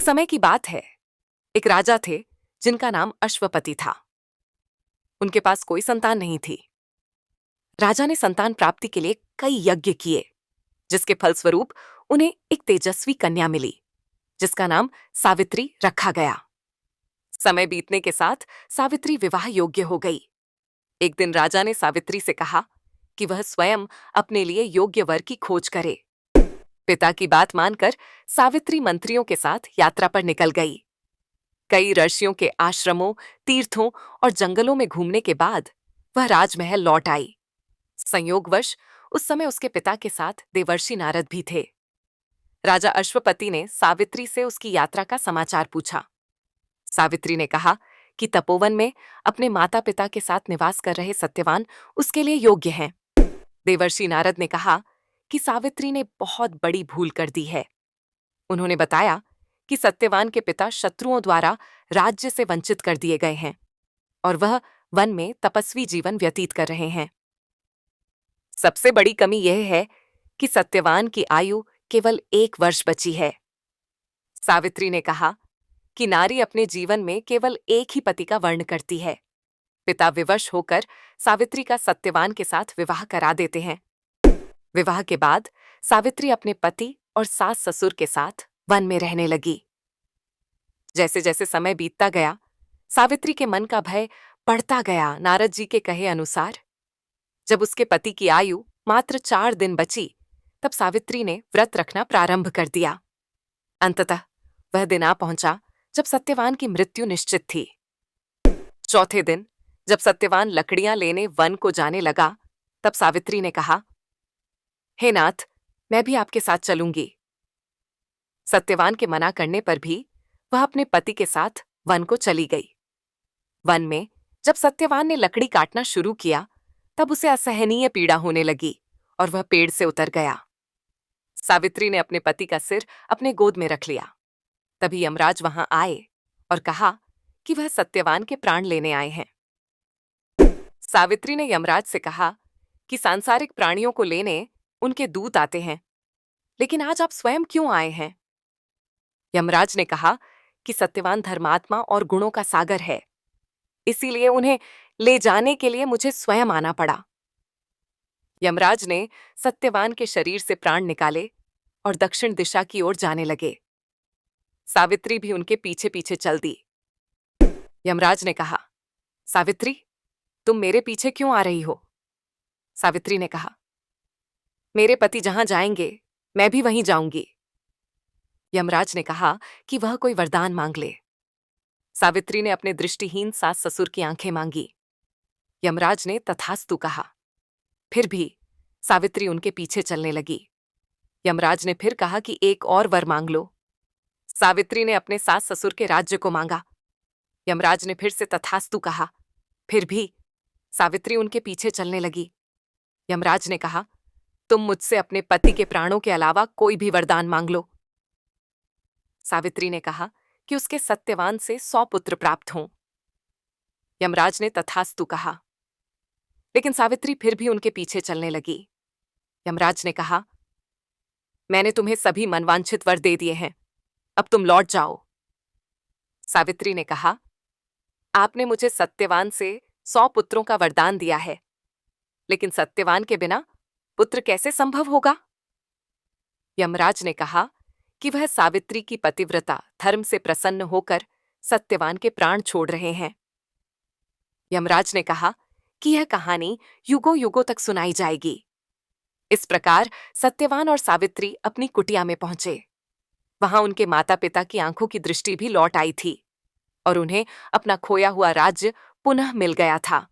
समय की बात है। एक राजा थे जिनका नाम अश्वपति था। उनके पास कोई संतान नहीं थी। राजा ने संतान प्राप्ति के लिए कई यज्ञ किए, जिसके फलस्वरूप उन्हें एक तेजस्वी कन्या मिली, जिसका नाम सावित्री रखा गया। समय बीतने के साथ सावित्री विवाह योग्य हो गई। एक दिन राजा ने सावित्री से कहा कि वह स्वयं अपने लिए योग्य वर की खोज करे। पिता की बात मानकर सावित्री मंत्रियों के साथ यात्रा पर निकल गई। कई ऋषियों के आश्रमों, तीर्थों और जंगलों में घूमने के बाद वह राजमहल लौट आई। संयोगवश उस समय उसके पिता के साथ देवर्षि नारद भी थे। राजा अश्वपति ने सावित्री से उसकी यात्रा का समाचार पूछा। सावित्री ने कहा कि तपोवन में अपने माता पिता के साथ निवास कर रहे सत्यवान उसके लिए योग्य हैं। देवर्षि नारद ने कहा कि सावित्री ने बहुत बड़ी भूल कर दी है। उन्होंने बताया कि सत्यवान के पिता शत्रुओं द्वारा राज्य से वंचित कर दिए गए हैं और वह वन में तपस्वी जीवन व्यतीत कर रहे हैं। सबसे बड़ी कमी यह है कि सत्यवान की आयु केवल 1 वर्ष बची है। सावित्री ने कहा कि नारी अपने जीवन में केवल एक ही पति का वर्ण करती है। पिता विवश होकर सावित्री का सत्यवान के साथ विवाह करा देते हैं। विवाह के बाद सावित्री अपने पति और सास ससुर के साथ वन में रहने लगी। जैसे जैसे समय बीतता गया, सावित्री के मन का भय बढ़ता गया। नारद जी के कहे अनुसार जब उसके पति की आयु मात्र 4 दिन बची, तब सावित्री ने व्रत रखना प्रारंभ कर दिया। अंततः वह दिन आ पहुंचा जब सत्यवान की मृत्यु निश्चित थी। चौथे दिन जब सत्यवान लकड़ियां लेने वन को जाने लगा, तब सावित्री ने कहा, हे नाथ, मैं भी आपके साथ चलूंगी। सत्यवान के मना करने पर भी वह अपने पति के साथ वन को चली गई। वन में जब सत्यवान ने लकड़ी काटना शुरू किया, तब उसे असहनीय पीड़ा होने लगी और वह पेड़ से उतर गया। सावित्री ने अपने पति का सिर अपने गोद में रख लिया। तभी यमराज वहां आए और कहा कि वह सत्यवान के प्राण लेने आए हैं। सावित्री ने यमराज से कहा कि सांसारिक प्राणियों को लेने उनके दूत आते हैं, लेकिन आज आप स्वयं क्यों आए हैं? यमराज ने कहा कि सत्यवान धर्मात्मा और गुणों का सागर है, इसीलिए उन्हें ले जाने के लिए मुझे स्वयं आना पड़ा। यमराज ने सत्यवान के शरीर से प्राण निकाले और दक्षिण दिशा की ओर जाने लगे। सावित्री भी उनके पीछे पीछे चल दी। यमराज ने कहा, सावित्री, तुम मेरे पीछे क्यों आ रही हो? सावित्री ने कहा, मेरे पति जहां जाएंगे मैं भी वहीं जाऊंगी। यमराज ने कहा कि वह कोई वरदान मांग ले। सावित्री ने अपने दृष्टिहीन सास ससुर की आंखें मांगी। यमराज ने तथास्तु कहा। फिर भी सावित्री उनके पीछे चलने लगी। यमराज ने फिर कहा कि एक और वर मांग लो। सावित्री ने अपने सास ससुर के राज्य को मांगा। यमराज ने फिर से तथास्तु कहा। फिर भी सावित्री उनके पीछे चलने लगी। यमराज ने कहा, तुम मुझसे अपने पति के प्राणों के अलावा कोई भी वरदान मांग लो। सावित्री ने कहा कि उसके सत्यवान से 100 पुत्र प्राप्त हों। यमराज ने तथास्तु कहा, लेकिन सावित्री फिर भी उनके पीछे चलने लगी। यमराज ने कहा, मैंने तुम्हें सभी मनवांछित वर दे दिए हैं, अब तुम लौट जाओ। सावित्री ने कहा, आपने मुझे सत्यवान से 100 पुत्रों का वरदान दिया है, लेकिन सत्यवान के बिना पुत्र कैसे संभव होगा? यमराज ने कहा कि वह सावित्री की पतिव्रता धर्म से प्रसन्न होकर सत्यवान के प्राण छोड़ रहे हैं। यमराज ने कहा कि यह कहानी युगों युगों तक सुनाई जाएगी। इस प्रकार सत्यवान और सावित्री अपनी कुटिया में पहुंचे। वहां उनके माता पिता की आंखों की दृष्टि भी लौट आई थी और उन्हें अपना खोया हुआ राज्य पुनः मिल गया था।